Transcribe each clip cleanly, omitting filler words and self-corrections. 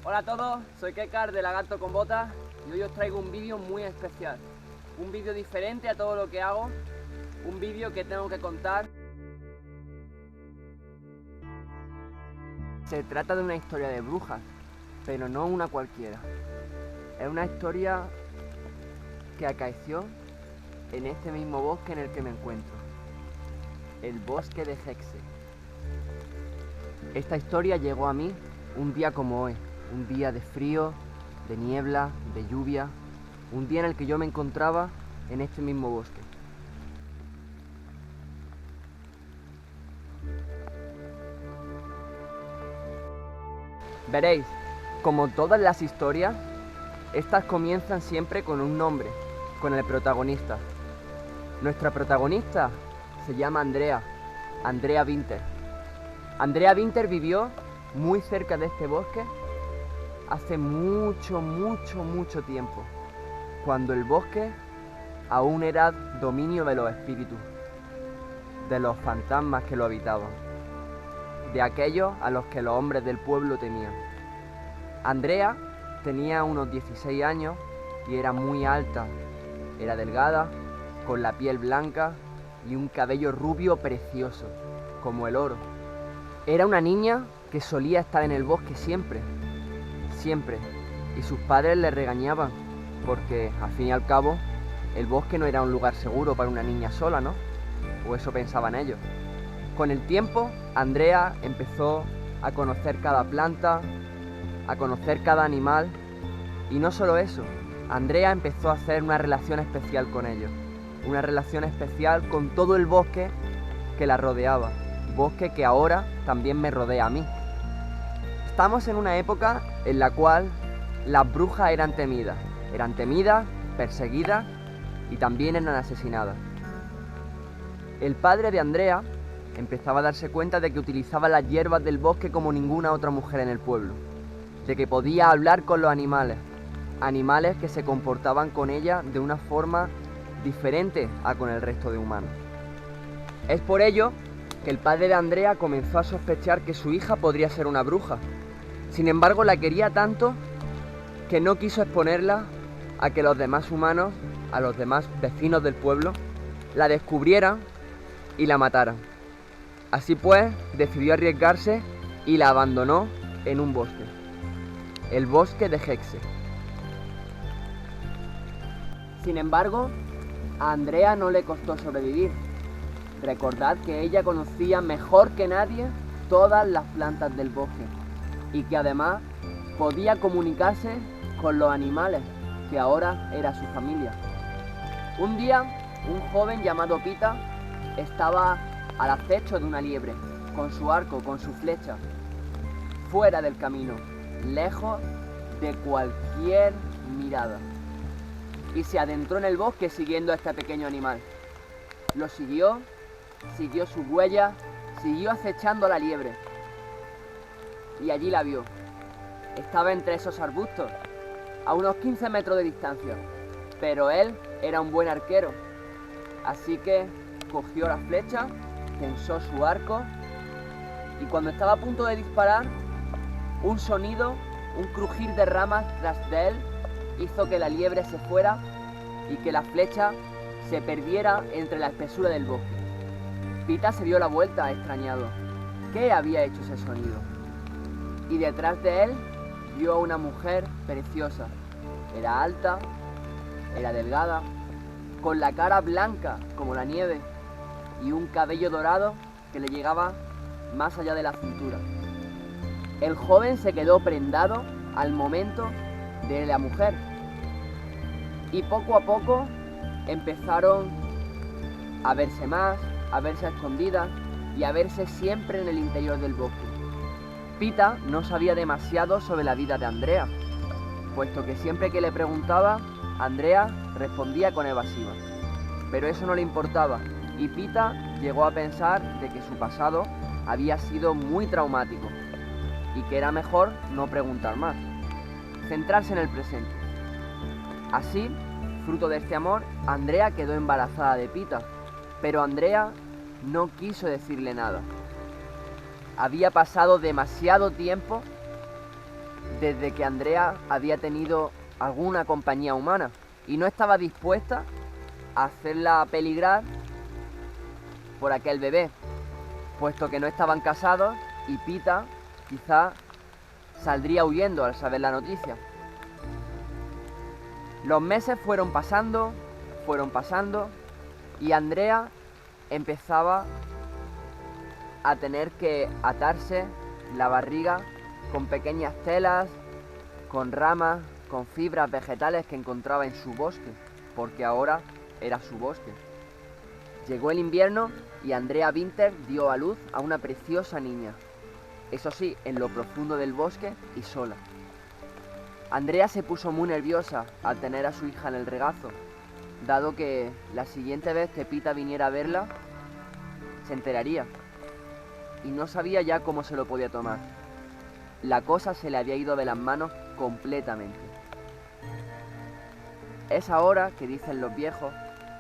Hola a todos, soy Kekar de Lagarto con Botas y hoy os traigo un vídeo muy especial. Un vídeo diferente a todo lo que hago, un vídeo que tengo que contar. Se trata de una historia de brujas, pero no una cualquiera. Es una historia que acaeció en este mismo bosque en el que me encuentro, el bosque de Hexe. Esta historia llegó a mí un día como hoy, un día de frío, de niebla, de lluvia, un día en el que yo me encontraba en este mismo bosque. Veréis, como todas las historias, estas comienzan siempre con un nombre, con el protagonista. Nuestra protagonista se llama Andrea Winter. Andrea Winter vivió muy cerca de este bosque hace mucho tiempo, cuando el bosque aún era dominio de los espíritus, de los fantasmas que lo habitaban, de aquellos a los que los hombres del pueblo temían. Andrea tenía unos 16 años y era muy alta, era delgada, con la piel blanca y un cabello rubio precioso, como el oro. Era una niña que solía estar en el bosque siempre, y sus padres le regañaban, porque al fin y al cabo el bosque no era un lugar seguro para una niña sola, ¿no? O eso pensaban ellos. Con el tiempo, Andrea empezó a conocer cada planta, a conocer cada animal, y no solo eso, Andrea empezó a hacer una relación especial con ellos, una relación especial con todo el bosque que la rodeaba, bosque que ahora también me rodea a mí. Estamos en una época en la cual las brujas eran temidas, perseguidas y también eran asesinadas. El padre de Andrea empezaba a darse cuenta de que utilizaba las hierbas del bosque como ninguna otra mujer en el pueblo, de que podía hablar con los animales que se comportaban con ella de una forma diferente a con el resto de humanos. Es por ello que el padre de Andrea comenzó a sospechar que su hija podría ser una bruja. Sin embargo, la quería tanto que no quiso exponerla a que los demás humanos, a los demás vecinos del pueblo, la descubrieran y la mataran. Así pues, decidió arriesgarse y la abandonó en un bosque, el bosque de Hexe. Sin embargo, a Andrea no le costó sobrevivir. Recordad que ella conocía mejor que nadie todas las plantas del bosque y que además podía comunicarse con los animales, que ahora era su familia. Un día, un joven llamado Pita estaba al acecho de una liebre, con su arco, con su flecha, fuera del camino, lejos de cualquier mirada, y se adentró en el bosque siguiendo a este pequeño animal. Lo siguió sus huellas, siguió acechando a la liebre. Y allí la vio. Estaba entre esos arbustos, a unos 15 metros de distancia. Pero él era un buen arquero. Así que cogió la flecha, tensó su arco, y cuando estaba a punto de disparar, un sonido, un crujir de ramas tras de él, hizo que la liebre se fuera y que la flecha se perdiera entre la espesura del bosque. Pita se dio la vuelta extrañado. ¿Qué había hecho ese sonido? Y detrás de él vio a una mujer preciosa. Era alta, era delgada, con la cara blanca como la nieve y un cabello dorado que le llegaba más allá de la cintura. El joven se quedó prendado al momento de la mujer y poco a poco empezaron a verse más, a verse a escondidas y a verse siempre en el interior del bosque. Pita no sabía demasiado sobre la vida de Andrea, puesto que siempre que le preguntaba, Andrea respondía con evasiva. Pero eso no le importaba, y Pita llegó a pensar de que su pasado había sido muy traumático, y que era mejor no preguntar más, centrarse en el presente. Así, fruto de este amor, Andrea quedó embarazada de Pita, pero Andrea no quiso decirle nada. Había pasado demasiado tiempo desde que Andrea había tenido alguna compañía humana y no estaba dispuesta a hacerla peligrar por aquel bebé, puesto que no estaban casados y Pita quizá saldría huyendo al saber la noticia. Los meses fueron pasando y Andrea empezaba a tener que atarse la barriga con pequeñas telas, con ramas, con fibras vegetales que encontraba en su bosque, porque ahora era su bosque. Llegó el invierno y Andrea Winter dio a luz a una preciosa niña, eso sí, en lo profundo del bosque y sola. Andrea se puso muy nerviosa al tener a su hija en el regazo, dado que la siguiente vez que Pita viniera a verla, se enteraría. Y no sabía ya cómo se lo podía tomar. La cosa se le había ido de las manos completamente. Es ahora que dicen los viejos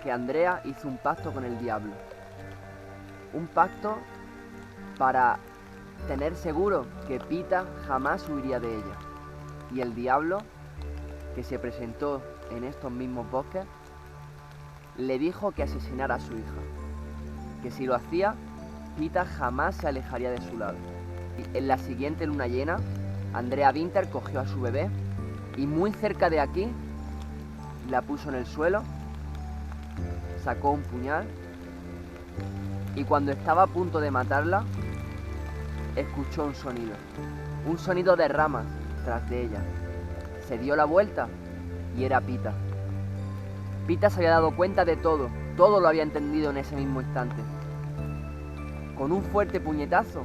que Andrea hizo un pacto con el diablo. Un pacto para tener seguro que Pita jamás huiría de ella. Y el diablo, que se presentó en estos mismos bosques, le dijo que asesinara a su hija, que si lo hacía, Pita jamás se alejaría de su lado. Y en la siguiente luna llena, Andrea Winter cogió a su bebé y muy cerca de aquí la puso en el suelo, sacó un puñal y cuando estaba a punto de matarla, escuchó un sonido de ramas tras de ella. Se dio la vuelta y era Pita. Pita se había dado cuenta de todo lo había entendido en ese mismo instante. Con un fuerte puñetazo,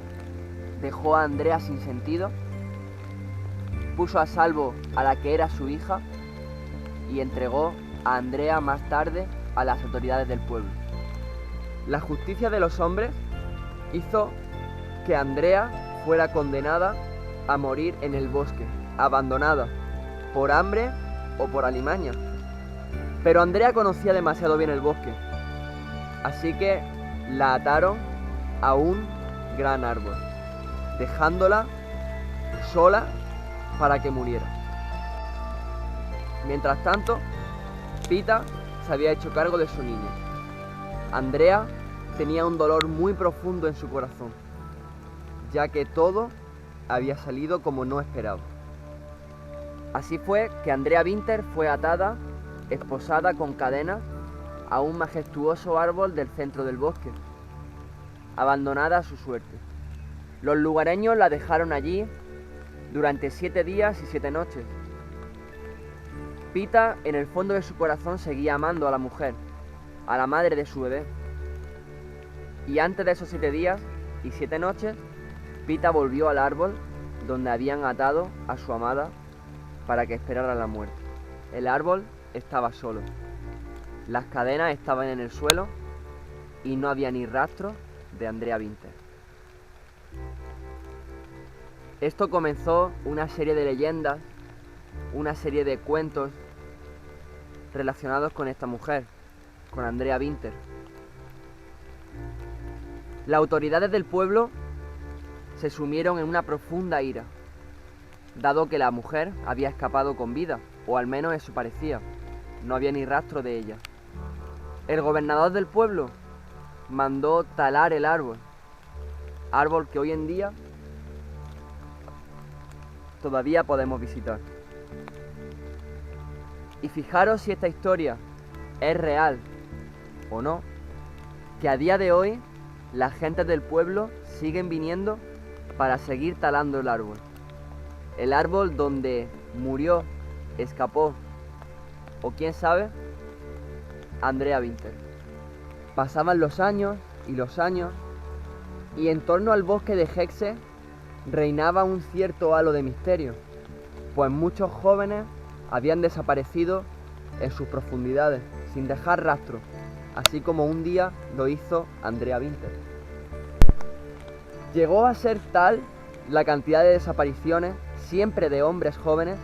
dejó a Andrea sin sentido, puso a salvo a la que era su hija y entregó a Andrea más tarde a las autoridades del pueblo. La justicia de los hombres hizo que Andrea fuera condenada a morir en el bosque, abandonada, por hambre o por alimaña. Pero Andrea conocía demasiado bien el bosque, así que la ataron a un gran árbol, dejándola sola para que muriera. Mientras tanto, Pita se había hecho cargo de su niña. Andrea tenía un dolor muy profundo en su corazón, ya que todo había salido como no esperaba. Así fue que Andrea Winter fue atada, esposada con cadenas, a un majestuoso árbol del centro del bosque, abandonada a su suerte. Los lugareños la dejaron allí durante 7 días y 7 noches. Pita, en el fondo de su corazón, seguía amando a la mujer, a la madre de su bebé. Y antes de esos 7 días y 7 noches, Pita volvió al árbol donde habían atado a su amada para que esperara la muerte. El árbol estaba solo. Las cadenas estaban en el suelo y no había ni rastro de Andrea Winter. Esto comenzó una serie de leyendas, una serie de cuentos relacionados con esta mujer, con Andrea Winter. Las autoridades del pueblo se sumieron en una profunda ira, dado que la mujer había escapado con vida, o al menos eso parecía. No había ni rastro de ella. El gobernador del pueblo mandó talar el árbol que hoy en día todavía podemos visitar. Y fijaros si esta historia es real o no, que a día de hoy las gentes del pueblo siguen viniendo para seguir talando el árbol. El árbol donde murió, escapó, o quién sabe, Andrea Winter. Pasaban los años, y en torno al bosque de Hexe reinaba un cierto halo de misterio, pues muchos jóvenes habían desaparecido en sus profundidades, sin dejar rastro, así como un día lo hizo Andrea Winter. Llegó a ser tal la cantidad de desapariciones, siempre de hombres jóvenes,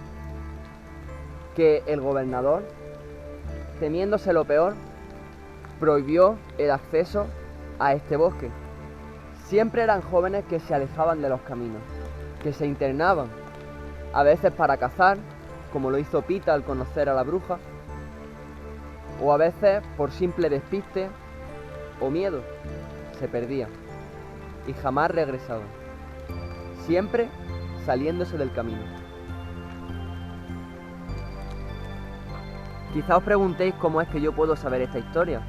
que el gobernador, temiéndose lo peor, prohibió el acceso a este bosque. Siempre eran jóvenes que se alejaban de los caminos, que se internaban, a veces para cazar, como lo hizo Pita al conocer a la bruja, o a veces por simple despiste o miedo, se perdía y jamás regresaba, siempre saliéndose del camino. Quizá os preguntéis cómo es que yo puedo saber esta historia.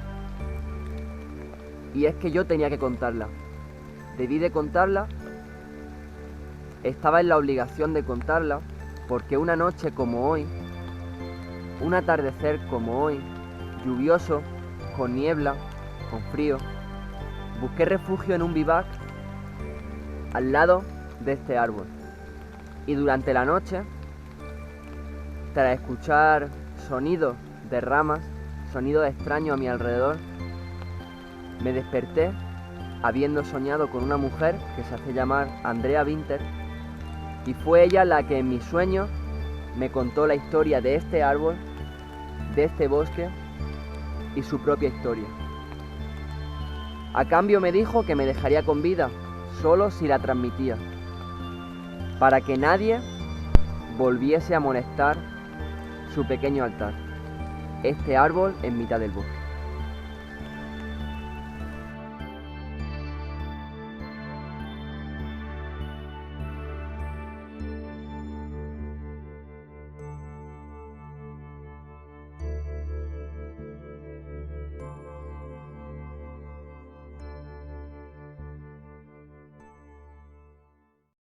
Y es que yo tenía que contarla. Debí de contarla, estaba en la obligación de contarla, porque una noche como hoy, un atardecer como hoy, lluvioso, con niebla, con frío, busqué refugio en un vivac al lado de este árbol. Y durante la noche, tras escuchar sonidos de ramas, sonidos extraños a mi alrededor, me desperté habiendo soñado con una mujer que se hace llamar Andrea Winter, y fue ella la que en mis sueños me contó la historia de este árbol, de este bosque y su propia historia. A cambio me dijo que me dejaría con vida, solo si la transmitía, para que nadie volviese a molestar su pequeño altar, este árbol en mitad del bosque.